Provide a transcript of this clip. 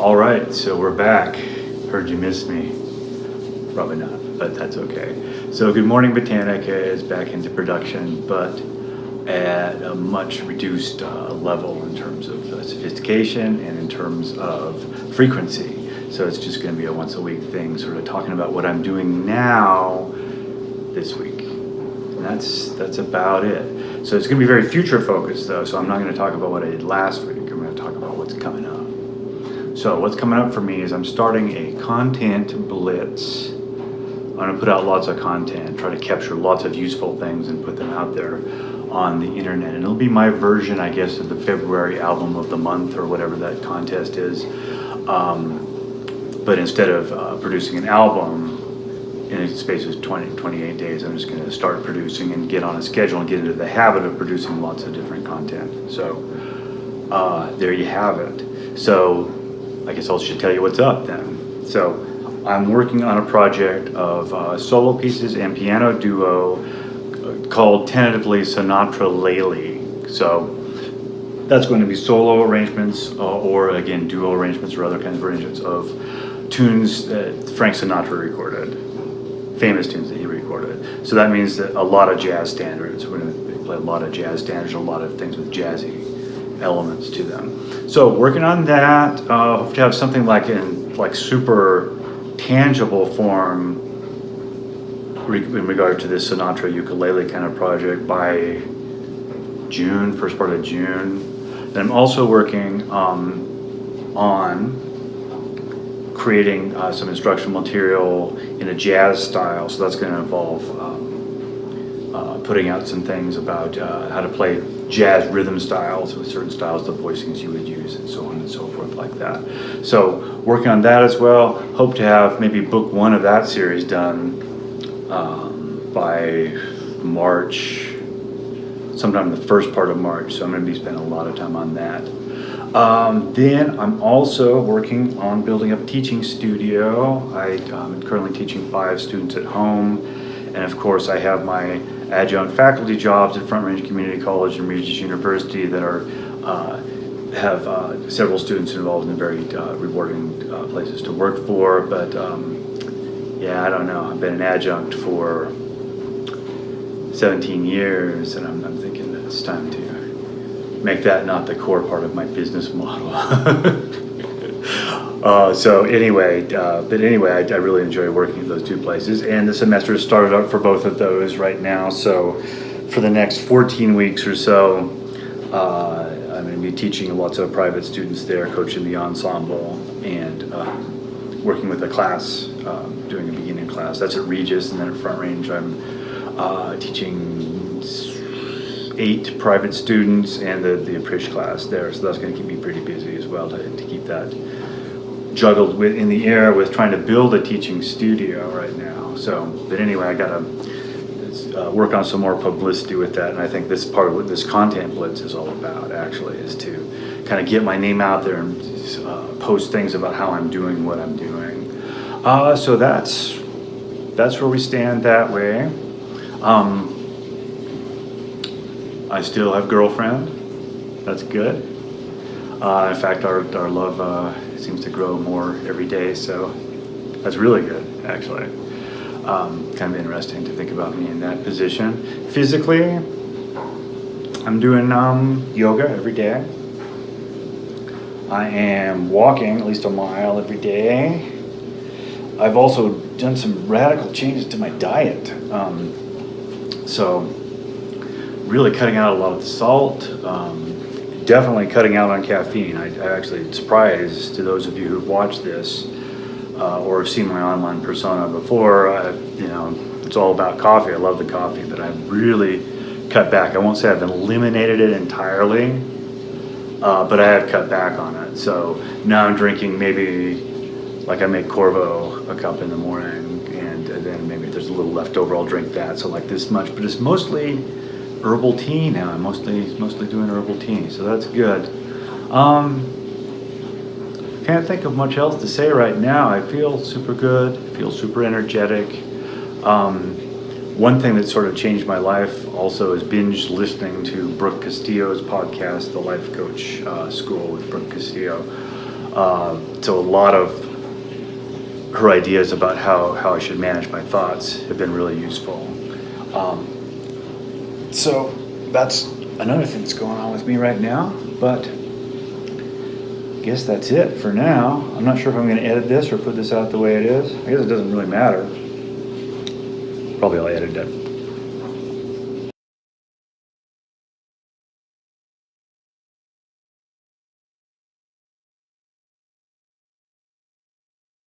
All right, so we're back. Heard you missed me. Probably not, but that's okay. So Good Morning Botanica is back into production, but at a much reduced level in terms of sophistication and in terms of frequency. So it's just going to be a once a week thing, sort of talking about what I'm doing now this week. And that's about it. So it's going to be very future focused though, so I'm not going to talk about what I did last week. I'm going to talk about what's coming up. So what's coming up for me is I'm starting a content blitz. I'm going to put out lots of content, try to capture lots of useful things and put them out there on the internet. And it'll be my version, I guess, of the February album of the month or whatever that contest is. But instead of producing an album in a space of 28 days, I'm just going to start producing and get on a schedule and get into the habit of producing lots of different content. So there you have it. So I guess I should tell you what's up then. So I'm working on a project of solo pieces and piano duo called tentatively Sinatra Laylee. So that's going to be solo arrangements or again duo arrangements or other kinds of arrangements of tunes that Frank Sinatra recorded, famous tunes that he recorded. So that means that a lot of jazz standards. We're going to play a lot of jazz standards, a lot of things with jazzy elements to them. So working on that, hope to have something like super tangible form in regard to this Sinatra ukulele kind of project by June, first part of June. Then I'm also working on creating some instructional material in a jazz style. So that's going to involve putting out some things about how to play jazz rhythm styles with certain styles of voicings you would use and so on and so forth like that. So working on that as well. Hope to have maybe book one of that series done by March, sometime in the first part of March. So I'm going to be spending a lot of time on that. Then I'm also working on building up a teaching studio. I'm currently teaching 5 students at home. And of course I have my adjunct faculty jobs at Front Range Community College and Regis University that have several students involved in very rewarding places to work for. But yeah, I don't know. I've been an adjunct for 17 years, and I'm thinking that it's time to make that not the core part of my business model. So anyway, I really enjoy working at those 2 places, and the semester has started up for both of those right now. So for the next 14 weeks or so, I'm going to be teaching lots of private students there, coaching the ensemble, and working with a class, doing a beginning class. That's at Regis, and then at Front Range, I'm teaching 8 private students and the Apprish class there. So that's going to keep me pretty busy as well to keep that juggled in the air with trying to build a teaching studio right now. So, but anyway, I got to work on some more publicity with that, and I think this part of what this content blitz is all about actually is to kind of get my name out there and post things about how I'm doing what I'm doing. So that's where we stand that way. I still have girlfriend. That's good. In fact, our love seems to grow more every day, so that's really good, actually. Kind of interesting to think about me in that position. Physically, I'm doing yoga every day. I am walking at least a mile every day. I've also done some radical changes to my diet. So really cutting out a lot of the salt, definitely cutting out on caffeine. I actually, surprised to those of you who've watched this or have seen my online persona before, it's all about coffee. I love the coffee, but I've really cut back. I won't say I've eliminated it entirely, but I have cut back on it. So now I'm drinking maybe, like I make Corvo a cup in the morning, and then maybe if there's a little left over, I'll drink that. So like this much, but it's mostly herbal tea now. I'm mostly doing herbal tea, so that's good. Can't think of much else to say right now. I feel super good, feel super energetic. One thing that sort of changed my life also is binge listening to Brooke Castillo's podcast, The Life Coach School with Brooke Castillo. So a lot of her ideas about how I should manage my thoughts have been really useful. So that's another thing that's going on with me right now, but I guess that's it for now. I'm not sure if I'm going to edit this or put this out the way it is. I guess it doesn't really matter. Probably I'll edit it